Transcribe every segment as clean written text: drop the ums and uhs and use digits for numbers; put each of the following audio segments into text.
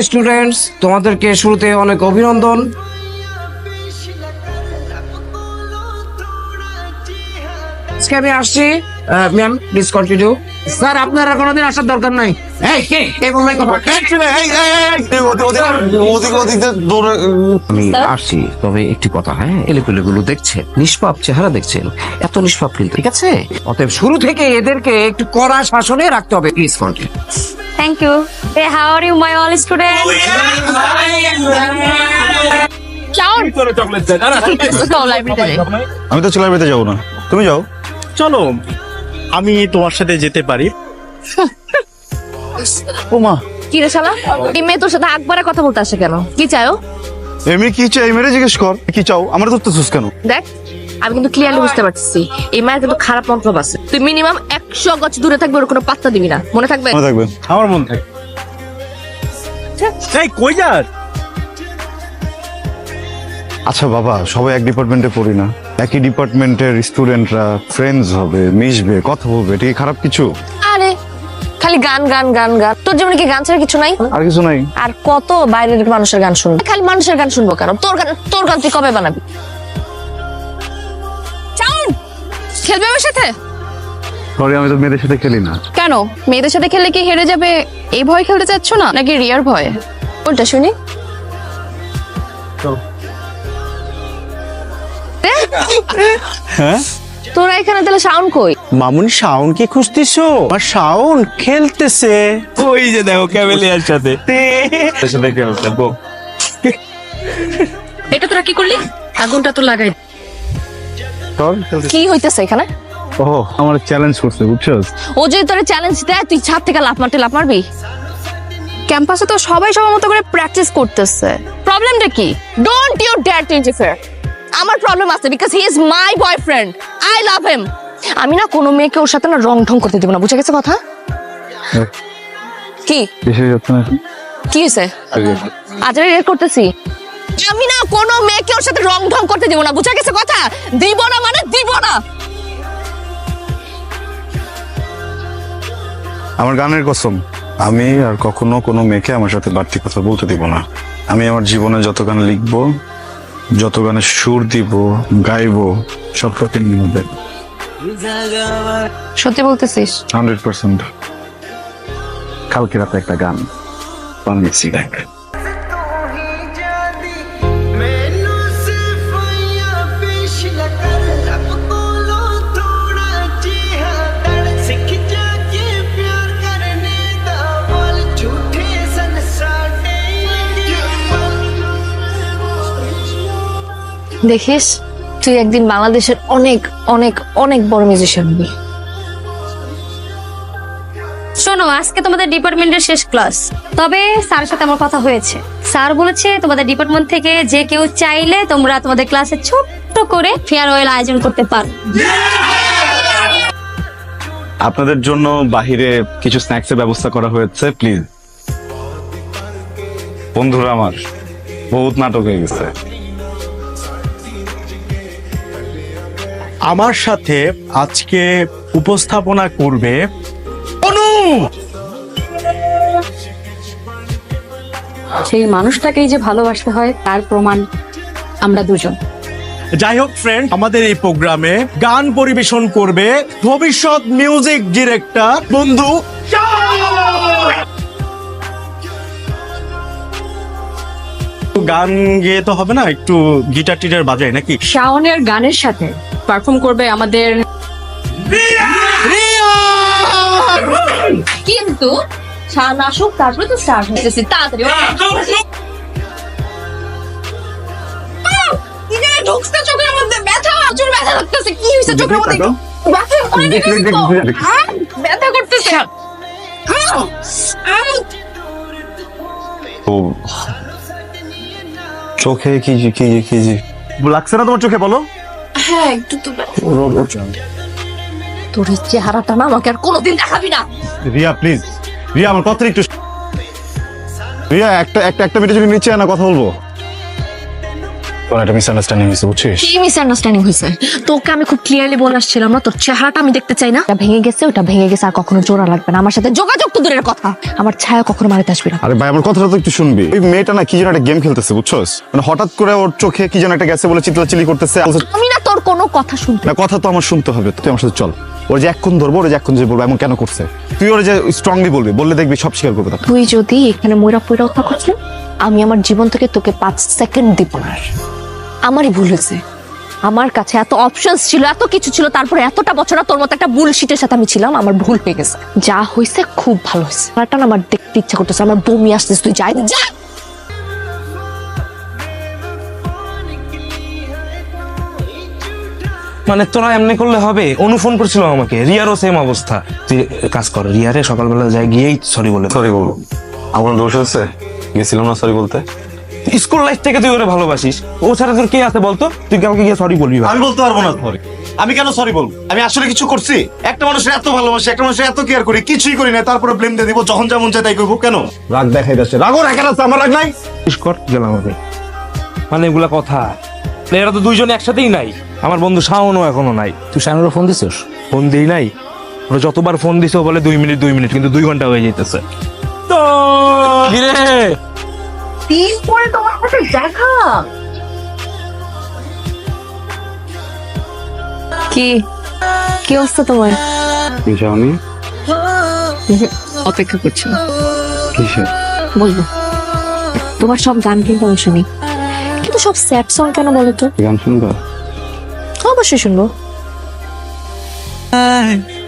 Students, তোমাদেরকে শুরুতে অনেক অভিনন্দন। আজকে আমি আসছি। Ma'am please continue. স্যার আপনার আর কোনোদিন আসার দরকার নাই। এই কে এই বললাই কথা। আমি আসছি, তবে একটি কথা, হ্যাঁ, এলেগুলো দেখছেন, নিষ্পাপ চেহারা দেখছেন, এত নিষ্পাপ কিন্তু, ঠিক আছে? অতএব শুরু থেকে এদেরকে একটু কড়া শাসনে রাখতে হবে। Please continue. Thank you. Hey, how are you, my all students? Ciao. আমি তো লাইব্রেরিতে যাবো না, তুমি যাও। চলো আমি তোমার সাথে যেতে পারি। ও মা, কি রে শালা? এই মেয়ে তোর সাথে একবারে কথা বলতে আসে কেন? কি চাও? এমনি কি চাই মেরে জিজ্ঞেস কর, কি চাও? আমার তো সুস কেন? দেখ, আমি কিন্তু ক্লিয়ারলি বুঝতে পারতেছি এই মায়ের কিন্তু খারাপ মন্তব্য আছে। তুই মিনিমাম 100 গজ দূরে থাকবে, ওর কোনো পাত্তা দিবি না, মনে থাকবে? মনে থাকবে। আমার মন থাকে। এই কই যাস? আচ্ছা বাবা, সবাই এক ডিপার্টমেন্টে পড়ি না? একই ডিপার্টমেন্টের স্টুডেন্টরা ফ্রেন্ডস হবে, মিশবে, কথা বলবে, এটা কি খারাপ কিছু? আরে খালি গান গান গান গান, তোর জীবনে কি গান ছাড়া কিছু নাই? আর কিছু নাই। আর কত বাইরের মানুষের গান শুনবো? খালি মানুষের গান শুনবো কেন? তোর গান তুই কবে বানাবি? চাউন খেলবে আমার সাথে? সরি, আমি তো মেয়েদের সাথে খেলি না। কেন? মেয়েদের সাথে খেললে কি হেরে যাবে এই ভয় খেলতে চাচ্ছ না, নাকি রিয়ার ভয়? কোনটা শুনি? হ্যাঁ তোরা এখানে তাহলে সাউন্ড কই? মামুনি শাওন কি খুঁজতেছো? আর শাওন খেলতেছে ওই যে দেখো ক্যামেলিয়ার সাথে। এটা তোরা কি করলি? আগুনটা তো লাগাই। তোর কি হইতেছে এখানে? ও আমার চ্যালেঞ্জ করছে, বুঝছস? ও যদি তোরে চ্যালেঞ্জ দেয়, তুই ছাদ থেকে লাফ মারবি? ক্যাম্পাসে তো সবাই সবার মতো করে প্র্যাকটিস করতেছে, প্রবলেমটা কি? Don't you dare to interfere. আমার প্রবলেম আছে, because he is my boyfriend, I love him. আমি না কোনো মেয়েকে ওর সাথে না রং ঢং করতে দেব না, বুঝে গেছে কথা? কি বেশি যাচ্ছে না। কি হয়েছে? আজ রেড করতেছি। আমি না কোনো মেয়েকে ওর সাথে রং ঢং করতে দেব না, বুঝে গেছে কথা? দিব না মানে দিব না। আমার গানের কসম, আমি আর কখনো কোনো মেয়েকে আমার সাথে বাড়তি কথা বলতে দিব না। আমি আমার জীবনে যত গান লিখবো, যত গানে সুর দিব, গাইবো, সব প্রতিদিন হবে। সত্যি বলতেছিস? 100%। কালকে রাতে একটা গান বানিয়েছি, দেখ। দেখিস, তুই একদিন বাংলাদেশের অনেক অনেক অনেক বড় মিউজিশিয়ান হবি। শোনো, আজকে তোমাদের ডিপার্টমেন্টের শেষ ক্লাস, তবে স্যারের সাথে আমার কথা হয়েছে। স্যার বলেছে তোমাদের ডিপার্টমেন্ট থেকে যে কেউ চাইলে তোমরা তোমাদের ক্লাসে ছোট্ট করে ফেয়ারওয়েল আয়োজন করতে পারো। আপনাদের জন্য বাহিরে কিছু স্ন্যাক্সের ব্যবস্থা করা হয়েছে, প্লিজ। বন্ধুরা আমার বহুত নাটক হয়ে গেছে। আমার সাথে আজকে উপস্থাপনা করবে অনু। সেই মানুষটাকেই যে ভালোবাসতে হয় তার প্রমাণ আমরা দুজন। যাই হোক ফ্রেন্ড, আমাদের এই প্রোগ্রামে গান পরিবেশন করবে ভবিষ্যৎ মিউজিক ডিরেক্টর বন্ধু। গান গেয়ে তো হবে না, একটু গিটার টিটার বাজায় নাকি? শাওনের গানের সাথে পারফর্ম করবে আমাদের, কিন্তু শান আসুক তারপরে তো স্টার্ট হতেছে। তাড়াতাড়ি ঢুকছে চোখের মধ্যে, ব্যথা, প্রচুর ব্যথা লাগতেছে। কি হয়েছে চোখের মধ্যে? ব্যথা ব্যথা করতেছে। ও চোখে কি কি কি লাগছে না তোমার চোখে? বলো। হ্যাঁ একটু তো। তোর এই চেহারাটা না আমাকে আর কোনোদিন দেখাবি না। রিয়া প্লিজ, রিয়া আমার কথা একটু। রিয়া একটা মিনিট যদি নিচে না কথা বলবো। কোন একটা মিসআন্ডারস্ট্যান্ডিং হয়েছে বুঝছিস? কি মিসআন্ডারস্ট্যান্ডিং হয়েছে? তোকে আমি খুব ক্লিয়ারলি বলে আসছিলাম না, তোর চেহারাটা আমি দেখতে চাই না। ওটা ভেঙে গেছে, ওটা ভেঙে গেছে, আর কখনো জোড়া লাগবে না। আমার সাথে যোগাযোগ তো দূরের কথা, আমার ছায়া কখনো মারিতে আসবি না। আরে ভাই আমার কথাটা তো একটু শুনবি। ওই মেয়েটা না কি যেন একটা গেম খেলতেছে বুঝছস, মানে হঠাৎ করে ওর চোখে কি যেন একটা গেছে বলে চিল্লাচিল্লি করতেছে। আমি না তোর কোনো কথা শুনতে। না কথা তো আমার শুনতে হবে, তুই আমার সাথে চল। ওর যে এক্ষণ ধরবো, ওর যে এক্ষণ যে বলবো এমন কেন করছে, তুই ওর যে স্ট্রংলি বলবি, বললে দেখবি সব স্বীকার করবে তখন। তুই যদি এখানে ময়রা পয়রা কথা করছিস, আমি আমার জীবন থেকে তোকে 5 সেকেন্ড দিব না। আমারই ভুল হয়েছে, আমার কাছে এত অপশনস ছিল, এত কিছু ছিল, তারপরে এতটা বছর তোর মতো একটা বুলশিটের সাথে আমি ছিলাম। আমার ভুল হয়ে গেছে, যা হয়েছে খুব ভালো হয়েছে। আমার দেখতে ইচ্ছা করতেছে, আমার বমি আসতেছে। তুই যাই যা। মানে তোরা এমনি করলে হবে? অনু ফোন করছিল আমাকে, রিয়ারও সেম অবস্থা। তুই কাজ কর, রিয়ারে সকালবেলা যাই গিয়েই সরি বলে। সরি বলবো? আমার দোষ আছে, গেছিলাম না সরি বলতে। স্কুল লাইফ থেকে তুই ওরে ভালোবাসিস, ও ছাড়া তোর কে আছে বলতো? তুই কাউকে গিয়ে সরি বলবি? আমি বলতে পারবো না সরি। আমি কেন সরি বলবো? আমি আসলে কিছু করছি? একটা মানুষের এত ভালোবাসি, একটা মানুষের এত কেয়ার করি, কিছুই করি না, তারপরে ব্লেম দিয়ে দিব, যখন যেমন চাই তাই করবো। কেন রাগ দেখাই যাচ্ছে? রাগও রাখেন আছে, আমার রাগ নাই। কর গেলাম আমি। মানে এগুলা কথা, এরা তো দুইজনে একসাথেই নাই। আমার বন্ধু শাওনও এখনো নাই। তুই শানুরও ফোন দিছিস? ফোন দিই নাই, ওরা যতবার ফোন দিছে ও বলে 2 মিনিট 2 মিনিট, কিন্তু 2 ঘন্টা হয়ে যেতেছে। তো কিরে দিন পরে তোমার সাথে দেখা। কি কি অবস্থা তোমার? যাওনি? অপেক্ষা করছি, কিসে? বলবো। তোমার সব গান কিন্তু আমি শুনি, কিন্তু সব স্যাড সং কেন বলো তো? গান শুনবা? অবশ্যই শুনবো।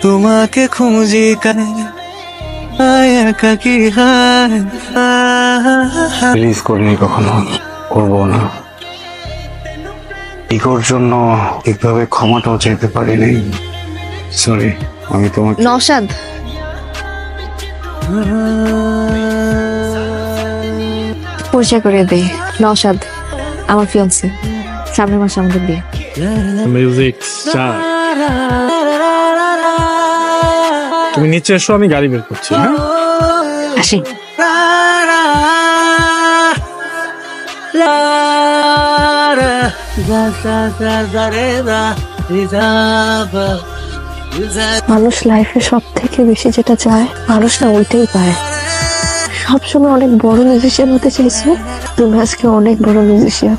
তোমাকে খুঁজি রিলিজ করিনি কখনো, করবো না। ইগোর জন্য ঠিকভাবে ক্ষমাটাও চাইতে পারিনি। সরি, আমি তোমাকে নওশাদ, পরিচয় করে দেই। নওশাদ আমার ফিয়ান্সে, সামনের মাসে আমাদের বিয়ে। মিউজিক স্টার, তুমি নিচে এসো, আমি গাড়ি বের করছি। হ্যাঁ আসি। মানুষ লাইফে সব থেকে বেশি যেটা চায়, মানুষ না ওইটাই পায়। সবসময় অনেক বড় মিউজিশিয়ান হতে চাইছো, তুমি আজকে অনেক বড় মিউজিশিয়ান।